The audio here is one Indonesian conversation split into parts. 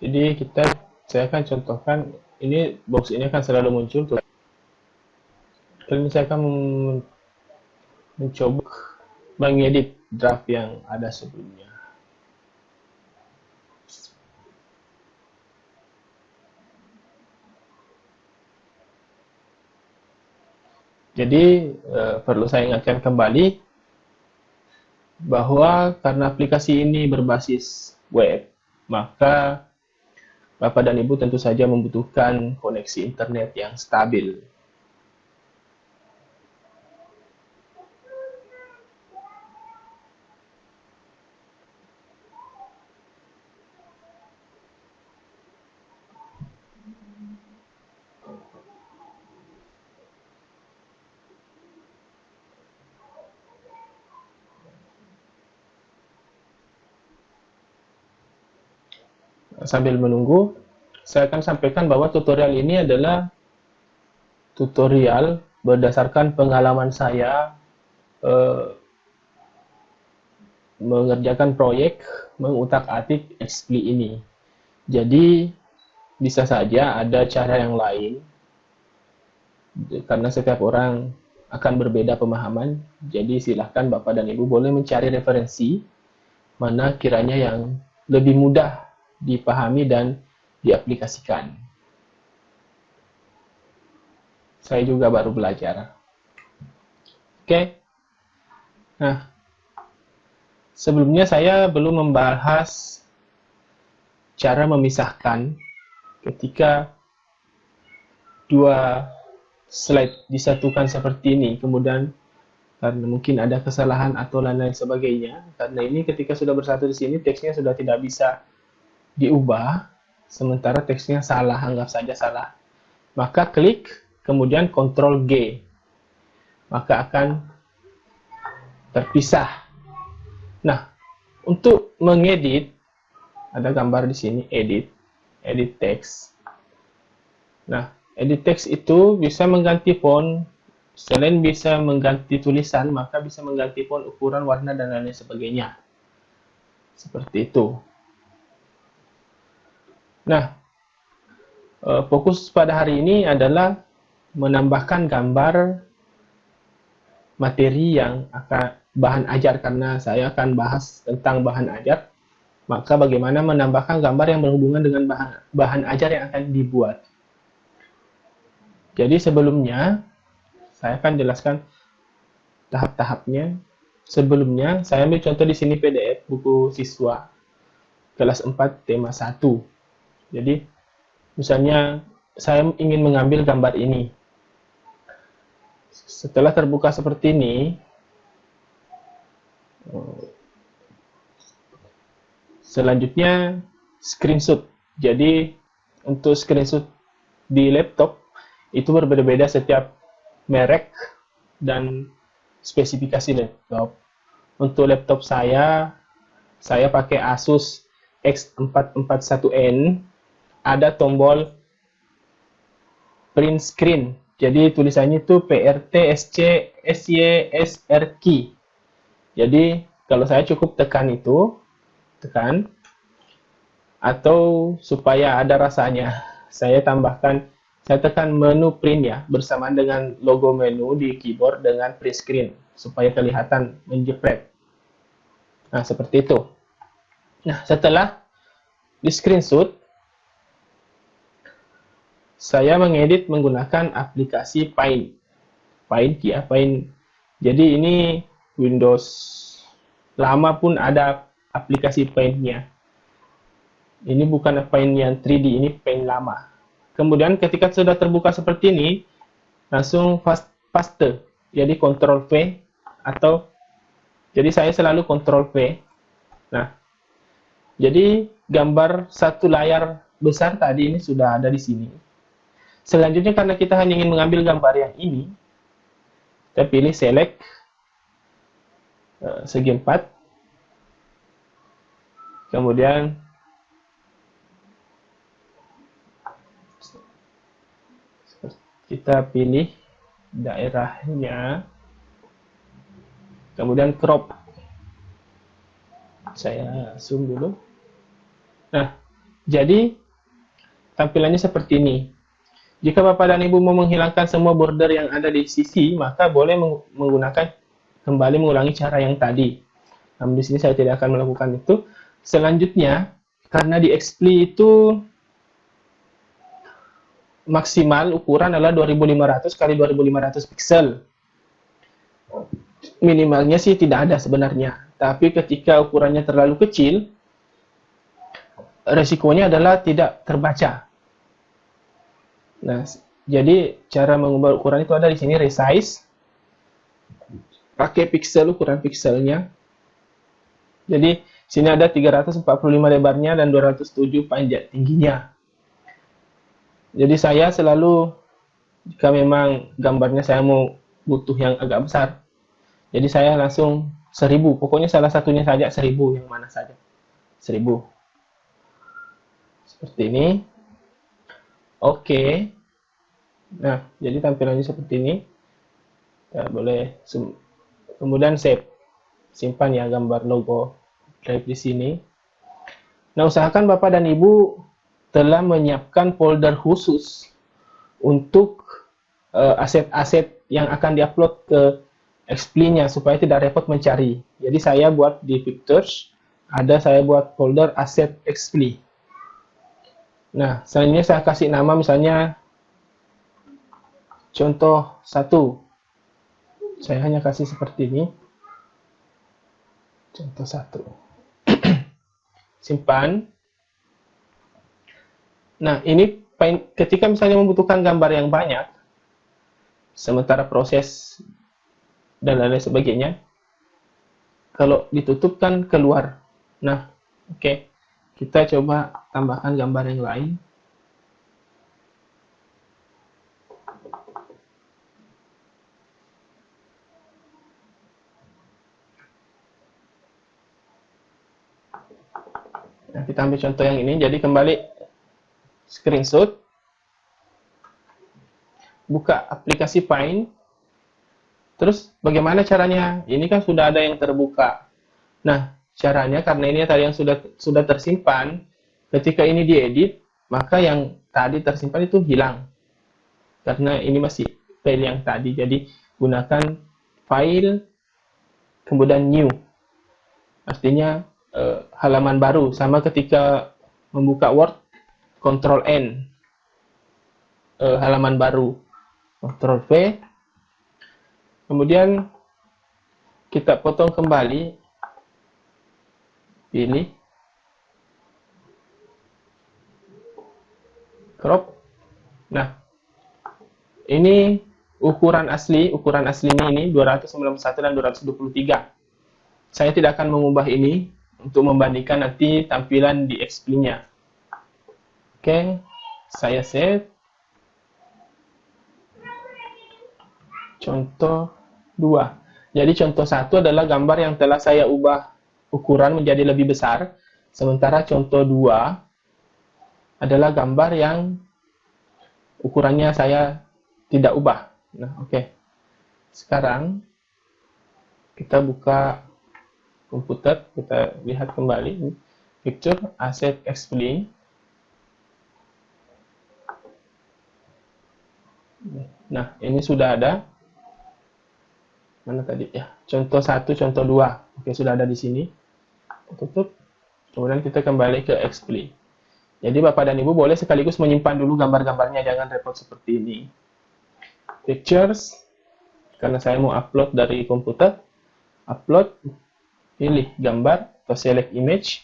Jadi saya akan contohkan, ini box ini akan selalu muncul tuh. Kalau saya akan mencoba mengedit draft yang ada sebelumnya. Jadi perlu saya ingatkan kembali bahwa karena aplikasi ini berbasis web, maka Bapak dan Ibu tentu saja membutuhkan koneksi internet yang stabil. Sambil menunggu, saya akan sampaikan bahwa tutorial ini adalah tutorial berdasarkan pengalaman saya eh, mengerjakan proyek mengutak-atik XSplit ini. Jadi bisa saja ada cara yang lain karena setiap orang akan berbeda pemahaman. Jadi silahkan Bapak dan Ibu boleh mencari referensi mana kiranya yang lebih mudah dipahami dan diaplikasikan. Saya juga baru belajar. Oke. Nah, sebelumnya saya belum membahas cara memisahkan ketika dua slide disatukan seperti ini, kemudian karena mungkin ada kesalahan atau lain-lain sebagainya. Karena ini ketika sudah bersatu di sini, teksnya sudah tidak bisa diubah, sementara teksnya salah, anggap saja salah. Maka klik, kemudian Ctrl G, maka akan terpisah. Nah, untuk mengedit, ada gambar di sini, edit text. Nah, edit text itu bisa mengganti font, selain bisa mengganti tulisan, maka bisa mengganti font, ukuran, warna, dan lain sebagainya. Seperti itu. Nah, fokus pada hari ini adalah menambahkan gambar materi yang akan bahan ajar, karena saya akan bahas tentang bahan ajar. Maka bagaimana menambahkan gambar yang berhubungan dengan bahan ajar yang akan dibuat. Jadi sebelumnya saya akan jelaskan tahap-tahapnya. Sebelumnya saya ambil contoh di sini PDF buku siswa kelas 4 tema 1. Jadi misalnya saya ingin mengambil gambar ini. Setelah terbuka seperti ini, selanjutnya screenshot. Jadi untuk screenshot di laptop itu berbeda-beda setiap merek dan spesifikasi laptop. Untuk laptop saya pakai Asus X441N. Ada tombol print screen. Jadi tulisannya itu PRT SC SY SR key. Jadi kalau saya cukup tekan itu, tekan, atau supaya ada rasanya, saya tekan menu print ya, bersamaan dengan logo menu di keyboard dengan print screen, supaya kelihatan menjepret. Nah, seperti itu. Nah, setelah di screenshot, saya mengedit menggunakan aplikasi Paint. Paint ya, Paint. Jadi ini Windows lama pun ada aplikasi Paint-nya. Ini bukan Paint yang 3D, ini Paint lama. Kemudian ketika sudah terbuka seperti ini, langsung paste. Jadi Ctrl V atau jadi saya selalu Ctrl V. Nah, jadi gambar satu layar besar tadi ini sudah ada di sini. Selanjutnya karena kita hanya ingin mengambil gambar yang ini, kita pilih select segi 4. Kemudian kita pilih daerahnya. Kemudian crop. Saya zoom dulu. Nah, Jadi tampilannya seperti ini. Jika Bapak dan Ibu mau menghilangkan semua border yang ada di sisi, maka boleh menggunakan kembali mengulangi cara yang tadi. Namun di sini saya tidak akan melakukan itu. Selanjutnya, karena di XPLI itu maksimal ukuran adalah 2500 kali 2500 pixel. Minimalnya sih tidak ada sebenarnya. Tapi ketika ukurannya terlalu kecil, resikonya adalah tidak terbaca. Nah, jadi cara mengubah ukuran itu ada di sini, resize. Pakai pixel, ukuran pixelnya. Jadi sini ada 345 lebarnya dan 207 panjang tingginya. Jadi saya selalu, jika memang gambarnya saya mau butuh yang agak besar, jadi saya langsung 1000. Pokoknya salah satunya saja 1000, yang mana saja 1000. Seperti ini. Oke. Nah, jadi tampilannya seperti ini. Ya, boleh kemudian save. Simpan ya gambar logo drive di sini. Nah, usahakan Bapak dan Ibu telah menyiapkan folder khusus untuk aset-aset yang akan diupload ke XPLI-nya supaya tidak repot mencari. Jadi saya buat di Pictures, saya buat folder aset XPLI. Nah, selanjutnya saya kasih nama misalnya contoh 1. Saya hanya kasih seperti ini. Contoh 1. Simpan. Nah, ini ketika misalnya membutuhkan gambar yang banyak, sementara proses dan lain sebagainya, kalau ditutup kan keluar. Nah, oke. Kita coba tambahkan gambar yang lain. Nah, kita ambil contoh yang ini. Jadi kembali screenshot, buka aplikasi Paint. Terus bagaimana caranya? Ini kan sudah ada yang terbuka. Nah, caranya karena ini tadi yang sudah tersimpan, ketika ini diedit, maka yang tadi tersimpan itu hilang. Karena ini masih file yang tadi. Jadi gunakan file kemudian new. Artinya halaman baru, sama ketika membuka Word, Ctrl N, halaman baru, Ctrl V, kemudian kita potong kembali, pilih, crop. Nah, ini ukuran aslinya ini 291 dan 223. Saya tidak akan mengubah ini untuk membandingkan nanti tampilan di XPLI-nya. Oke, saya save. Contoh 2. Jadi contoh 1 adalah gambar yang telah saya ubah ukuran menjadi lebih besar. Sementara contoh 2 adalah gambar yang ukurannya saya tidak ubah. Nah, oke. Sekarang kita buka komputer, kita lihat kembali picture asset XPLI. Nah, ini sudah ada. Mana tadi ya? Contoh 1, contoh 2. Oke, sudah ada di sini. Tutup. Kemudian kita kembali ke XPLI. Jadi Bapak dan Ibu boleh sekaligus menyimpan dulu gambar-gambarnya, jangan repot seperti ini. Pictures, karena saya mau upload dari komputer, upload, pilih gambar atau select image.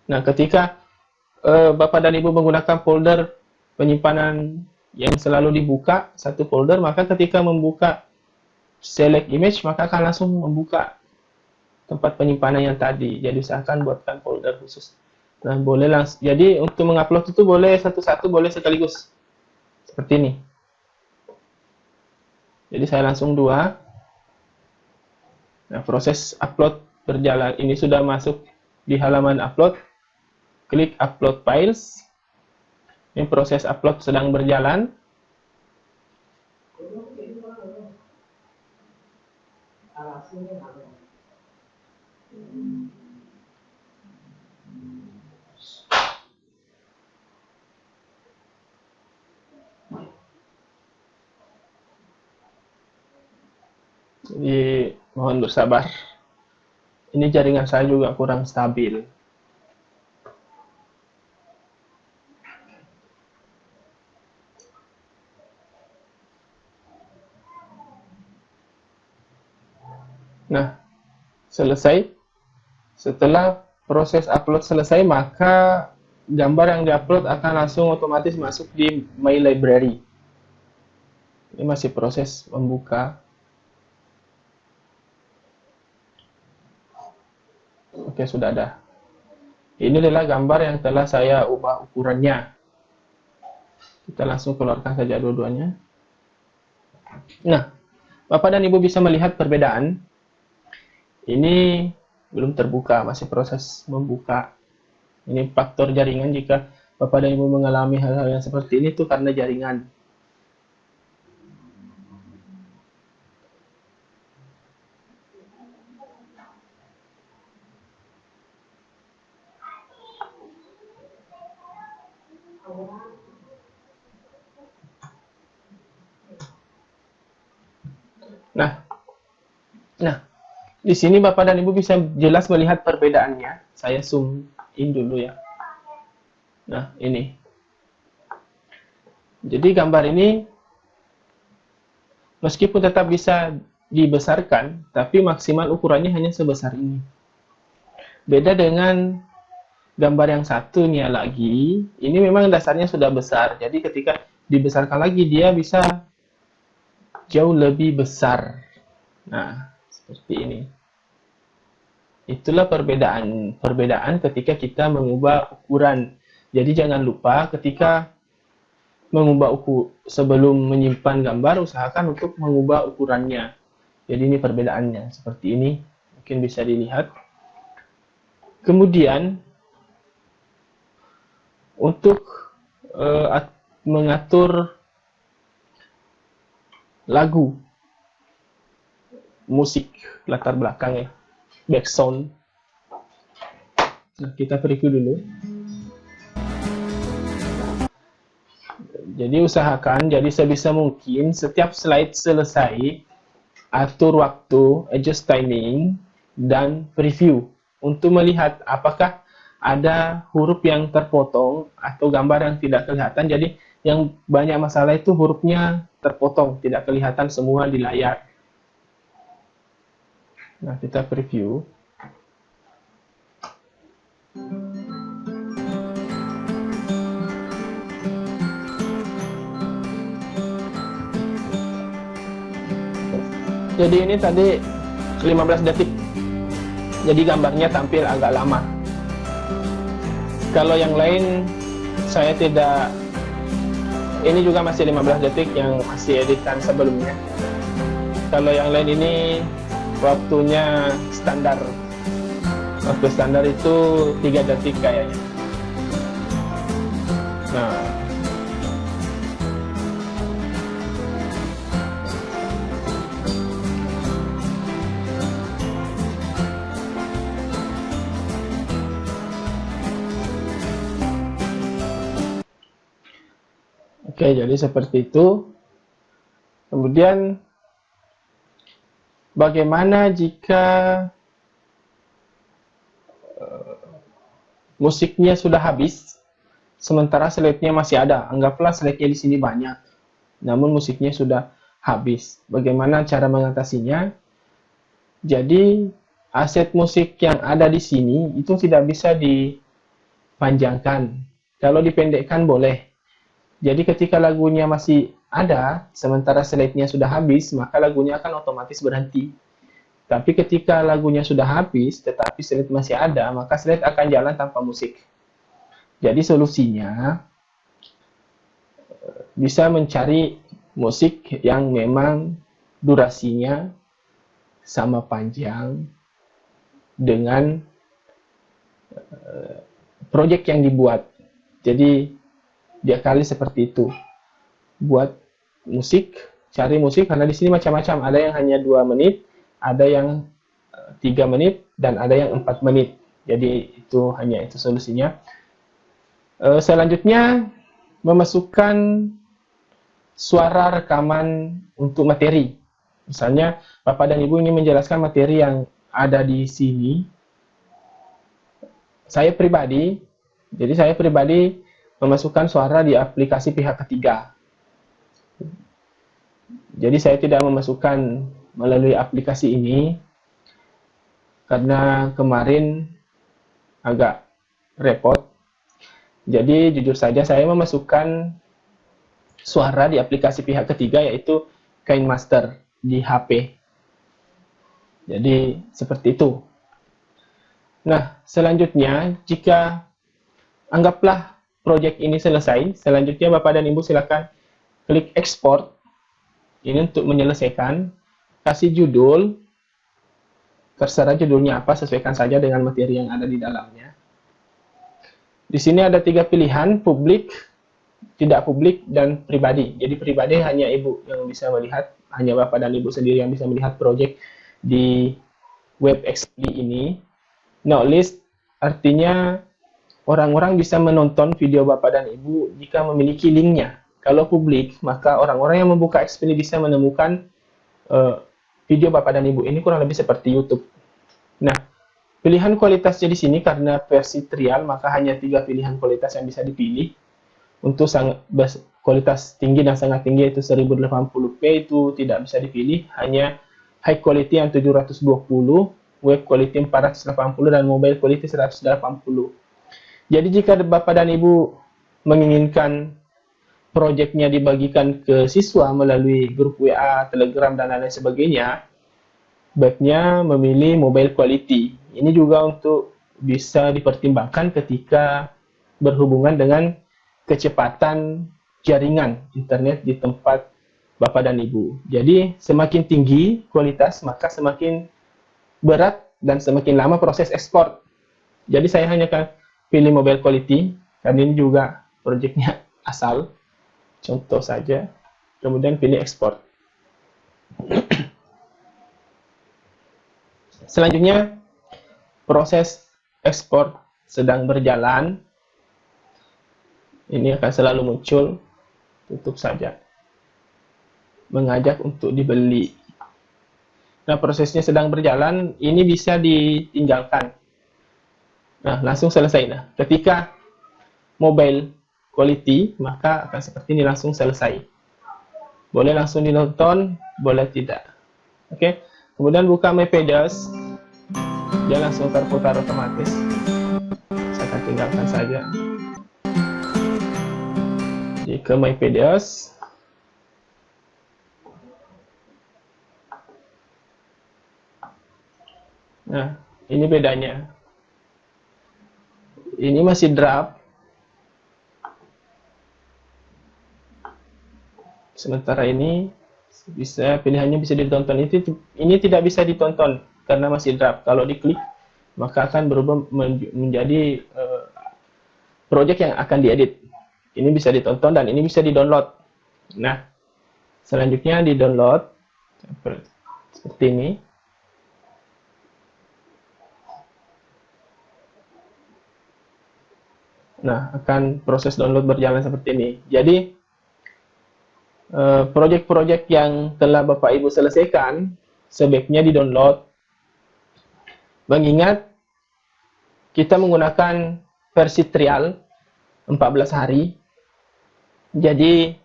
Nah, ketika Bapak dan Ibu menggunakan folder penyimpanan yang selalu dibuka, satu folder, maka ketika membuka select image, maka akan langsung membuka tempat penyimpanan yang tadi. Jadi usahakan buatkan folder khusus. Nah, boleh langsung. Jadi untuk mengupload itu boleh satu-satu, boleh sekaligus. Seperti ini. Jadi saya langsung 2. Nah, proses upload berjalan. Ini sudah masuk di halaman upload. Klik upload files. Ini proses upload sedang berjalan. Jadi mohon bersabar. Ini jaringan saya juga kurang stabil. Nah, selesai. Setelah proses upload selesai, maka gambar yang diupload akan langsung otomatis masuk di My Library. Ini masih proses membuka. Oke, sudah ada. Ini adalah gambar yang telah saya ubah ukurannya. Kita langsung keluarkan saja dua-duanya. Nah, Bapak dan Ibu bisa melihat perbedaan. Ini belum terbuka, masih proses membuka. Ini faktor jaringan. Jika Bapak dan Ibu mengalami hal-hal yang seperti ini itu karena jaringan. Nah, di sini Bapak dan Ibu bisa jelas melihat perbedaannya. Saya zoom in dulu ya. Nah, ini. Jadi gambar ini meskipun tetap bisa dibesarkan, tapi maksimal ukurannya hanya sebesar ini. Beda dengan gambar yang satunya lagi, ini memang dasarnya sudah besar. Jadi ketika dibesarkan lagi, dia bisa jauh lebih besar. Nah, seperti ini. Itulah perbedaan ketika kita mengubah ukuran. Jadi jangan lupa ketika mengubah sebelum menyimpan gambar, usahakan untuk mengubah ukurannya. Jadi ini perbedaannya seperti ini, mungkin bisa dilihat. Kemudian untuk mengatur lagu, musik latar belakang ya, background. Nah, kita preview dulu. Jadi usahakan, jadi sebisa mungkin setiap slide selesai, atur waktu, adjust timing, dan preview untuk melihat apakah ada huruf yang terpotong atau gambar yang tidak kelihatan. Jadi yang banyak masalah itu hurufnya terpotong, tidak kelihatan semua di layar. Nah, kita preview. Jadi ini tadi 15 detik. Jadi gambarnya tampil agak lama. Kalau yang lain saya tidak, ini juga masih 15 detik yang masih editan sebelumnya. Kalau yang lain ini waktunya standar. Waktu standar itu 3 detik kayaknya. Nah, oke, jadi seperti itu. Kemudian bagaimana jika musiknya sudah habis, sementara slide-nya masih ada? Anggaplah slide-nya di sini banyak, namun musiknya sudah habis. Bagaimana cara mengatasinya? Jadi aset musik yang ada di sini itu tidak bisa dipanjangkan. Kalau dipendekkan boleh. Jadi ketika lagunya masih ada, sementara slide-nya sudah habis, maka lagunya akan otomatis berhenti. Tapi ketika lagunya sudah habis, tetapi slide masih ada, maka slide akan jalan tanpa musik. Jadi solusinya bisa mencari musik yang memang durasinya sama panjang dengan project yang dibuat. Jadi dia kali seperti itu. Buat musik, cari musik karena di sini macam-macam. Ada yang hanya 2 menit, ada yang 3 menit, dan ada yang 4 menit. Jadi itu hanya itu solusinya. Selanjutnya memasukkan suara rekaman untuk materi. Misalnya, Bapak dan Ibu ingin menjelaskan materi yang ada di sini. Saya pribadi memasukkan suara di aplikasi pihak ketiga. Jadi saya tidak memasukkan melalui aplikasi ini karena kemarin agak repot. Jadi jujur saja saya memasukkan suara di aplikasi pihak ketiga, yaitu KineMaster di HP. Jadi seperti itu. Nah, selanjutnya jika anggaplah proyek ini selesai, selanjutnya Bapak dan Ibu silakan klik export. Ini untuk menyelesaikan, kasih judul, terserah judulnya apa, sesuaikan saja dengan materi yang ada di dalamnya. Di sini ada 3 pilihan, publik, tidak publik, dan pribadi. Jadi pribadi hanya Ibu yang bisa melihat, hanya Bapak dan Ibu sendiri yang bisa melihat proyek di web XP ini. Not list artinya orang-orang bisa menonton video Bapak dan Ibu jika memiliki linknya. Kalau publik, maka orang-orang yang membuka XP ini bisa menemukan video Bapak dan Ibu. Ini kurang lebih seperti YouTube. Nah, pilihan kualitasnya di sini karena versi trial, maka hanya 3 pilihan kualitas yang bisa dipilih. Untuk kualitas tinggi dan sangat tinggi yaitu 1080p itu tidak bisa dipilih, hanya high quality yang 720, web quality 480, dan mobile quality 180. Jadi jika Bapak dan Ibu menginginkan proyeknya dibagikan ke siswa melalui grup WA, Telegram, dan lain sebagainya, baiknya memilih mobile quality. Ini juga untuk bisa dipertimbangkan ketika berhubungan dengan kecepatan jaringan internet di tempat Bapak dan Ibu. Jadi semakin tinggi kualitas, maka semakin berat dan semakin lama proses ekspor. Jadi saya hanya akan pilih mobile quality, karena ini juga proyeknya asal. Contoh saja, kemudian pilih export. Selanjutnya, proses ekspor sedang berjalan. Ini akan selalu muncul, tutup saja. Mengajak untuk dibeli. Nah, prosesnya sedang berjalan, ini bisa ditinggalkan. Nah, langsung selesai. Nah, ketika mobile quality, maka akan seperti ini, langsung selesai. Boleh langsung ditonton, boleh tidak. Oke, kemudian buka My Pages, dia langsung terputar otomatis. Saya akan tinggalkan saja. Jadi ke My Pages, nah ini bedanya. Ini masih draft. Sementara ini pilihannya bisa ditonton. Ini tidak bisa ditonton karena masih draft. Kalau diklik, maka akan berubah menjadi project yang akan diedit. Ini bisa ditonton dan ini bisa di-download. Nah, selanjutnya di-download seperti ini. Nah, akan proses download berjalan seperti ini. Jadi proyek-proyek yang telah Bapak Ibu selesaikan sebaiknya di-download. Mengingat kita menggunakan versi trial 14 hari. Jadi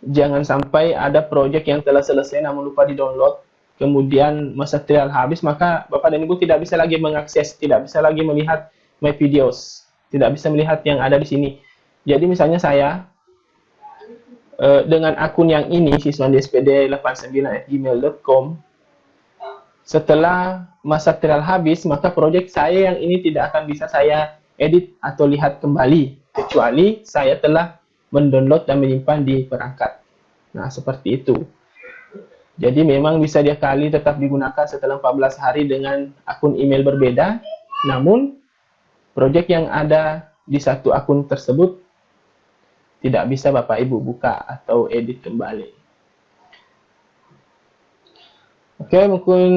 jangan sampai ada proyek yang telah selesai namun lupa di-download, kemudian masa trial habis, maka Bapak dan Ibu tidak bisa lagi mengakses, tidak bisa lagi melihat my videos, tidak bisa melihat yang ada di sini. Jadi misalnya saya dengan akun yang ini, siswandispd89@gmail.com, setelah masa trial habis, maka proyek saya yang ini tidak akan bisa saya edit atau lihat kembali, kecuali saya telah mendownload dan menyimpan di perangkat. Nah, seperti itu. Jadi memang bisa diakali tetap digunakan setelah 14 hari dengan akun email berbeda, namun proyek yang ada di satu akun tersebut tidak bisa Bapak Ibu buka atau edit kembali. Oke, mungkin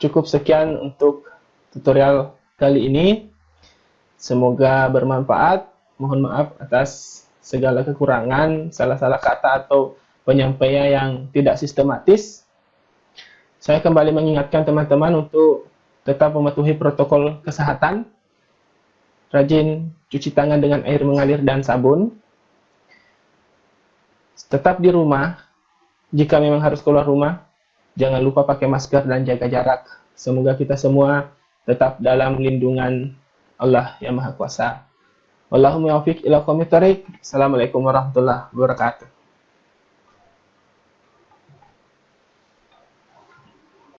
cukup sekian untuk tutorial kali ini. Semoga bermanfaat. Mohon maaf atas segala kekurangan, salah-salah kata atau penyampaian yang tidak sistematis. Saya kembali mengingatkan teman-teman untuk tetap mematuhi protokol kesehatan, rajin cuci tangan dengan air mengalir dan sabun, tetap di rumah. Jika memang harus keluar rumah, jangan lupa pakai masker dan jaga jarak. Semoga kita semua tetap dalam lindungan Allah yang Maha Kuasa. Wallahumma yaufiq ila aqwamit thoriq. Assalamualaikum warahmatullahi wabarakatuh.